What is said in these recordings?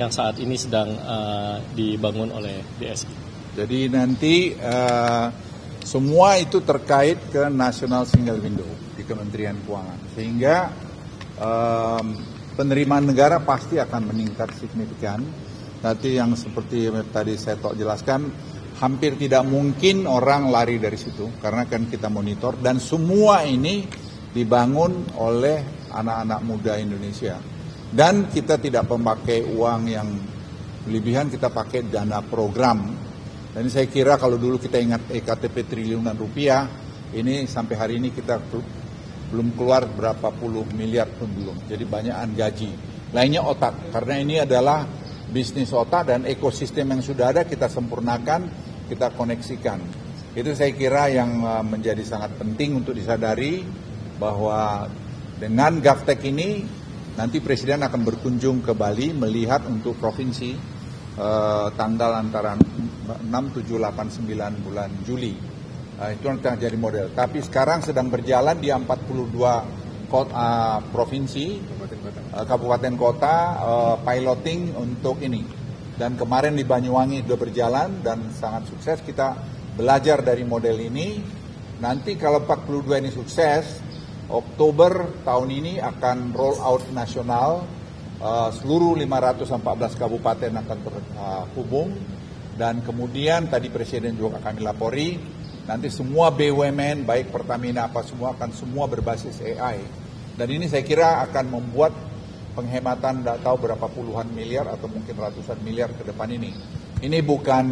yang saat ini sedang dibangun oleh BSI. Jadi nanti semua itu terkait ke National Single Window di Kementerian Keuangan, sehingga penerimaan negara pasti akan meningkat signifikan. Nanti yang seperti tadi saya jelaskan, hampir tidak mungkin orang lari dari situ karena kan kita monitor, dan semua ini dibangun oleh anak-anak muda Indonesia. Dan kita tidak memakai uang yang berlebihan, kita pakai dana program. Dan saya kira kalau dulu kita ingat EKTP triliunan rupiah, ini sampai hari ini kita belum keluar berapa puluh miliar pun belum. Jadi banyakan gaji. Lainnya otak, karena ini adalah bisnis otak dan ekosistem yang sudah ada kita sempurnakan, kita koneksikan. Itu saya kira yang menjadi sangat penting untuk disadari, bahwa dengan GovTech ini nanti Presiden akan berkunjung ke Bali melihat untuk provinsi tanggal antara 6, 7, 8, 9 bulan Juli. Itu akan jadi model. Tapi sekarang sedang berjalan di 42 provinsi, kabupaten kota, piloting untuk ini. Dan kemarin di Banyuwangi sudah berjalan dan sangat sukses. Kita belajar dari model ini. Nanti kalau 42 ini sukses, Oktober tahun ini akan roll out nasional, seluruh 514 kabupaten akan terhubung, dan kemudian tadi Presiden juga kami lapori, nanti semua BUMN baik Pertamina apa semua akan semua berbasis AI. Dan ini saya kira akan membuat penghematan tidak tahu berapa puluhan miliar atau mungkin ratusan miliar ke depan ini. Ini bukan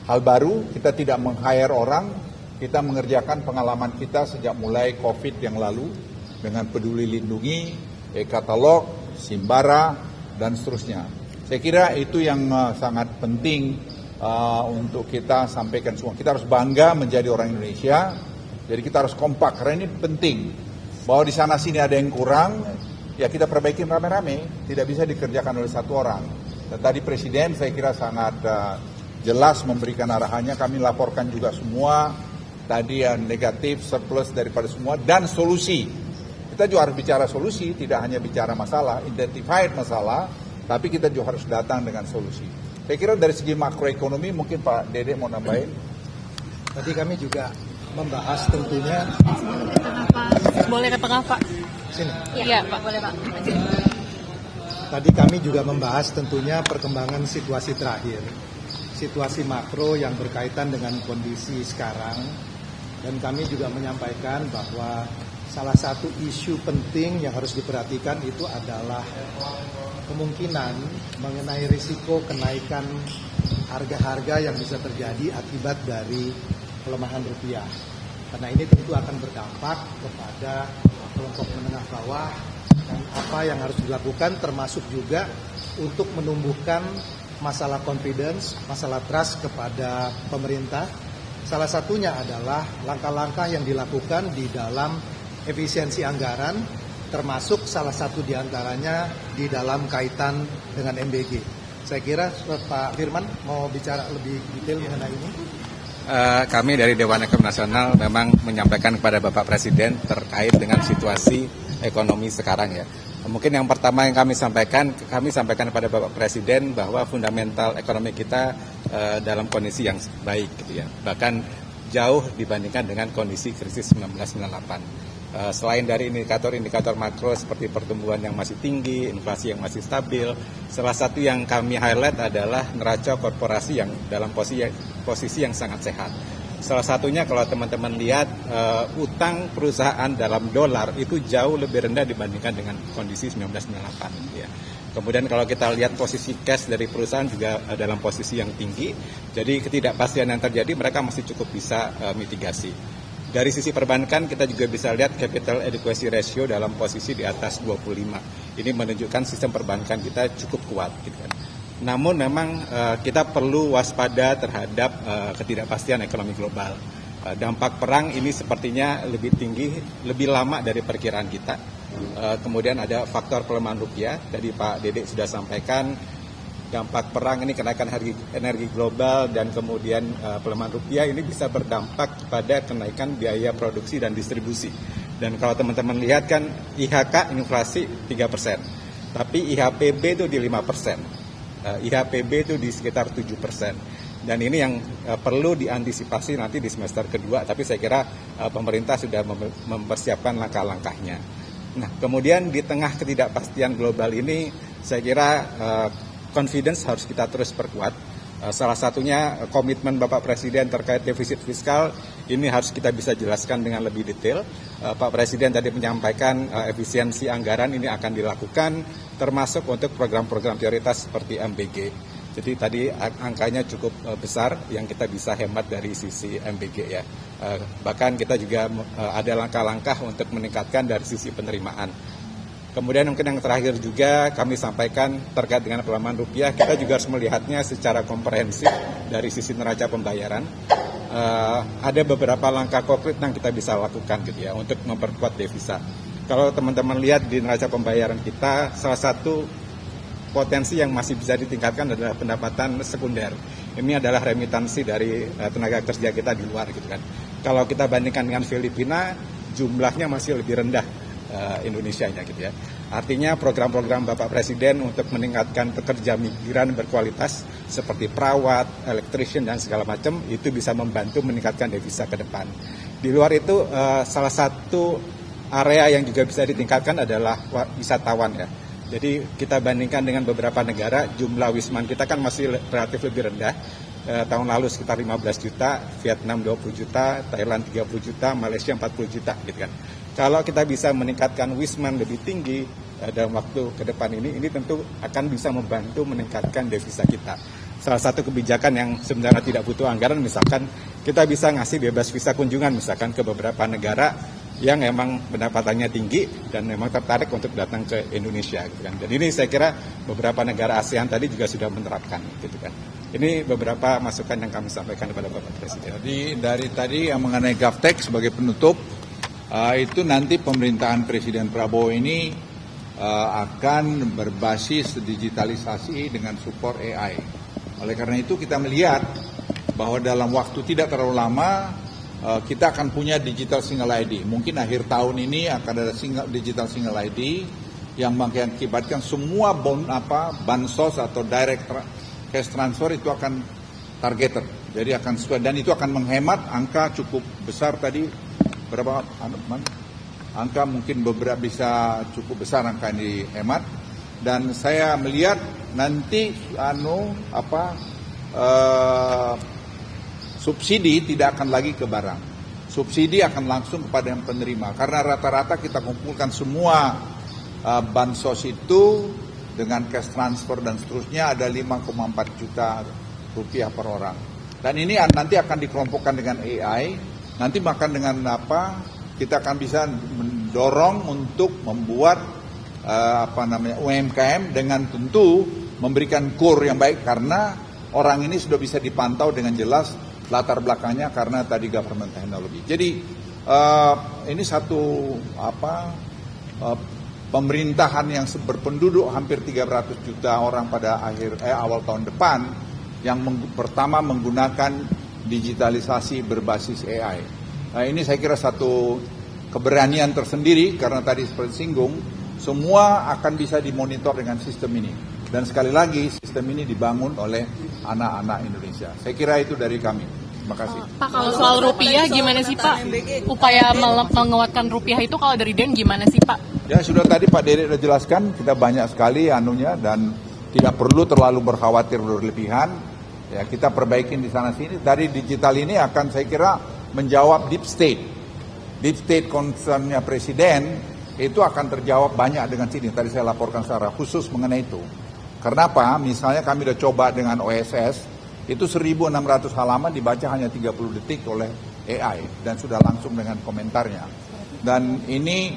hal baru, kita tidak meng-hire orang, kita mengerjakan pengalaman kita sejak mulai COVID yang lalu dengan Peduli Lindungi, e-katalog, Simbara, dan seterusnya. Saya kira itu yang sangat penting untuk kita sampaikan semua. Kita harus bangga menjadi orang Indonesia, jadi kita harus kompak, karena ini penting. Bahwa di sana-sini ada yang kurang, ya kita perbaiki rame-rame, tidak bisa dikerjakan oleh satu orang. Dan tadi Presiden saya kira sangat jelas memberikan arahannya, kami laporkan juga semua, tadi yang negatif, surplus daripada semua, dan solusi. Kita juga harus bicara solusi, tidak hanya bicara masalah, identified masalah, tapi kita juga harus datang dengan solusi. Saya kira dari segi makroekonomi, mungkin Pak Dede mau nambahin. Tadi kami juga membahas tentunya. Boleh ke tengah Pak? Sini. Iya Pak, boleh Pak. Tadi kami juga membahas tentunya perkembangan situasi terakhir. Situasi makro yang berkaitan dengan kondisi sekarang. Dan kami juga menyampaikan bahwa salah satu isu penting yang harus diperhatikan itu adalah kemungkinan mengenai risiko kenaikan harga-harga yang bisa terjadi akibat dari pelemahan rupiah. Karena ini tentu akan berdampak kepada kelompok menengah bawah, dan apa yang harus dilakukan termasuk juga untuk menumbuhkan masalah confidence, masalah trust kepada pemerintah. Salah satunya adalah langkah-langkah yang dilakukan di dalam efisiensi anggaran, termasuk salah satu diantaranya di dalam kaitan dengan MBG. Saya kira Pak Firman mau bicara lebih detail mengenai ini. Kami dari Dewan Ekonomi Nasional memang menyampaikan kepada Bapak Presiden terkait dengan situasi ekonomi sekarang ya. Mungkin yang pertama yang kami sampaikan kepada Bapak Presiden bahwa fundamental ekonomi kita dalam kondisi yang baik gitu ya. Bahkan jauh dibandingkan dengan kondisi krisis 1998. Selain dari indikator-indikator makro seperti pertumbuhan yang masih tinggi, inflasi yang masih stabil, salah satu yang kami highlight adalah neraca korporasi yang dalam posisi yang sangat sehat. Salah satunya kalau teman-teman lihat utang perusahaan dalam dolar itu jauh lebih rendah dibandingkan dengan kondisi 1998 ya. Kemudian kalau kita lihat posisi cash dari perusahaan juga dalam posisi yang tinggi, jadi ketidakpastian yang terjadi mereka masih cukup bisa mitigasi. Dari sisi perbankan kita juga bisa lihat capital adequacy ratio dalam posisi di atas 25. Ini menunjukkan sistem perbankan kita cukup kuat gitu kan. Namun memang kita perlu waspada terhadap ketidakpastian ekonomi global. Dampak perang ini sepertinya lebih tinggi, lebih lama dari perkiraan kita. Kemudian ada faktor pelemahan rupiah. Tadi Pak Dede sudah sampaikan dampak perang ini kenaikan harga energi global dan kemudian pelemahan rupiah ini bisa berdampak pada kenaikan biaya produksi dan distribusi. Dan kalau teman-teman lihat kan IHK inflasi 3%, tapi IHPB itu di 5%. IHPB itu di sekitar 7%. Dan ini yang perlu diantisipasi nanti di semester kedua, tapi saya kira pemerintah sudah mempersiapkan langkah-langkahnya. Nah, kemudian di tengah ketidakpastian global ini, saya kira confidence harus kita terus perkuat. Salah satunya komitmen Bapak Presiden terkait defisit fiskal, ini harus kita bisa jelaskan dengan lebih detail. Pak Presiden tadi menyampaikan efisiensi anggaran ini akan dilakukan, termasuk untuk program-program prioritas seperti MBG. Jadi tadi angkanya cukup besar yang kita bisa hemat dari sisi MBG ya. Bahkan kita juga ada langkah-langkah untuk meningkatkan dari sisi penerimaan. Kemudian mungkin yang terakhir juga kami sampaikan terkait dengan pelemahan rupiah, kita juga harus melihatnya secara komprehensif dari sisi neraca pembayaran. Ada beberapa langkah konkret yang kita bisa lakukan gitu ya untuk memperkuat devisa. Kalau teman-teman lihat di neraca pembayaran kita, salah satu potensi yang masih bisa ditingkatkan adalah pendapatan sekunder. Ini adalah remitansi dari tenaga kerja kita di luar gitu kan. Kalau kita bandingkan dengan Filipina, jumlahnya masih lebih rendah Indonesianya gitu ya. Artinya program-program Bapak Presiden untuk meningkatkan pekerja migran berkualitas seperti perawat, electrician dan segala macam itu bisa membantu meningkatkan devisa ke depan. Di luar itu salah satu area yang juga bisa ditingkatkan adalah wisatawan ya. Jadi kita bandingkan dengan beberapa negara, jumlah wisman kita kan masih relatif lebih rendah. Tahun lalu sekitar 15 juta, Vietnam 20 juta, Thailand 30 juta, Malaysia 40 juta gitu kan. Kalau kita bisa meningkatkan wisman lebih tinggi dalam waktu ke depan ini tentu akan bisa membantu meningkatkan devisa kita. Salah satu kebijakan yang sebenarnya tidak butuh anggaran, misalkan kita bisa ngasih bebas visa kunjungan misalkan ke beberapa negara yang memang pendapatannya tinggi dan memang tertarik untuk datang ke Indonesia gitu kan. Dan ini saya kira beberapa negara ASEAN tadi juga sudah menerapkan gitu kan. Ini beberapa masukan yang kami sampaikan kepada Bapak Presiden. Jadi dari tadi yang mengenai GovTech sebagai penutup, itu nanti pemerintahan Presiden Prabowo ini akan berbasis digitalisasi dengan support AI. Oleh karena itu kita melihat bahwa dalam waktu tidak terlalu lama kita akan punya digital single ID. Mungkin akhir tahun ini akan ada digital single ID yang mengakibatkan semua bansos atau direct cash transfer itu akan targeted. Jadi akan sesuai dan itu akan menghemat angka cukup besar tadi. Berapa angka mungkin beberapa bisa cukup besar angka yang dihemat, dan saya melihat nanti subsidi tidak akan lagi ke barang, subsidi akan langsung kepada yang penerima karena rata-rata kita kumpulkan semua bansos itu dengan cash transfer dan seterusnya ada 5,4 juta rupiah per orang, dan ini nanti akan dikelompokkan dengan AI. Nanti makan dengan kita akan bisa mendorong untuk membuat UMKM dengan tentu memberikan kur yang baik karena orang ini sudah bisa dipantau dengan jelas latar belakangnya karena tadi government technology. Jadi ini satu pemerintahan yang berpenduduk hampir 300 juta orang pada awal tahun depan yang pertama menggunakan digitalisasi berbasis AI. Nah, ini saya kira satu keberanian tersendiri karena tadi seperti singgung, semua akan bisa dimonitor dengan sistem ini. Dan sekali lagi sistem ini dibangun oleh anak-anak Indonesia. Saya kira itu dari kami. Terima kasih. Pak, kalau soal rupiah gimana sih Pak? Upaya menguatkan rupiah itu kalau dari DEN gimana sih Pak? Ya sudah tadi Pak Dede sudah jelaskan, kita banyak sekali dan tidak perlu terlalu berkhawatir berlebihan. Ya, kita perbaikin di sana sini. Dari digital ini akan saya kira menjawab deep state concernnya Presiden itu akan terjawab banyak dengan sini. Tadi saya laporkan secara khusus mengenai itu. Karena apa? Misalnya kami sudah coba dengan OSS, itu 1.600 halaman dibaca hanya 30 detik oleh AI dan sudah langsung dengan komentarnya. Dan ini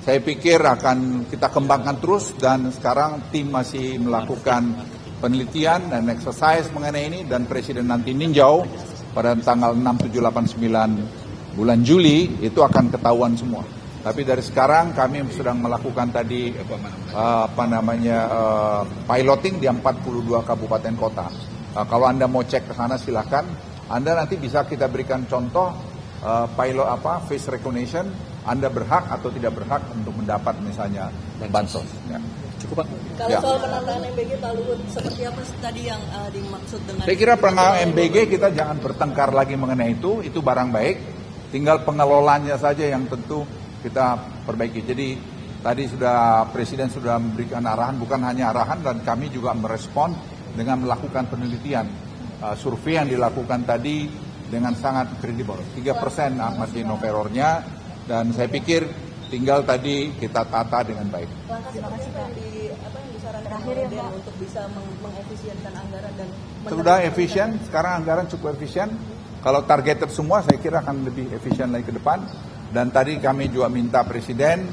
saya pikir akan kita kembangkan terus dan sekarang tim masih melakukan penelitian dan exercise mengenai ini dan Presiden nanti ninjau pada tanggal 6, 7, 8, 9 bulan Juli itu akan ketahuan semua. Tapi dari sekarang kami sedang melakukan tadi piloting di 42 kabupaten kota. Kalau Anda mau cek ke sana silakan. Anda nanti bisa kita berikan contoh face recognition. Anda berhak atau tidak berhak untuk mendapat misalnya bansos. Ya. Cukup Pak. Kalau Ya. soal penataan MBG Pak Luhut, seperti apa tadi yang dimaksud dengan... Saya kira penataan MBG kita jangan bertengkar lagi mengenai itu barang baik, tinggal pengelolaannya saja yang tentu kita perbaiki. Jadi tadi Presiden sudah memberikan arahan, bukan hanya arahan, dan kami juga merespon dengan melakukan penelitian. Survei yang dilakukan tadi dengan sangat kredibel, 3% margin of error-nya, dan saya pikir tinggal tadi kita tata dengan baik. Langkah seperti apa yang disarankan oleh Den untuk bisa mengefisienkan anggaran dan... Sudah efisien, sekarang anggaran cukup efisien. Kalau targeted semua saya kira akan lebih efisien lagi ke depan. Dan tadi kami juga minta Presiden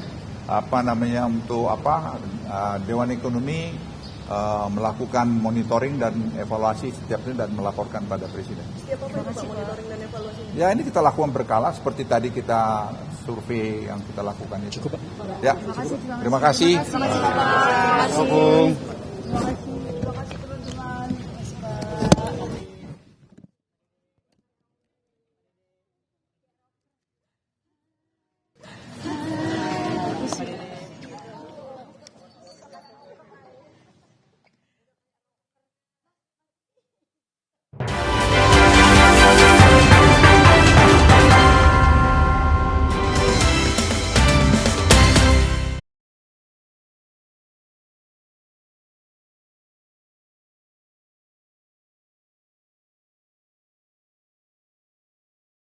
untuk Dewan Ekonomi melakukan monitoring dan evaluasi setiap ini dan melaporkan pada Presiden. Setiap apa itu Pak monitoring dan evaluasi? Ya ini kita lakukan berkala seperti tadi kita survei yang kita lakukan itu. Cukup Pak. Ya, terima kasih. Terima kasih.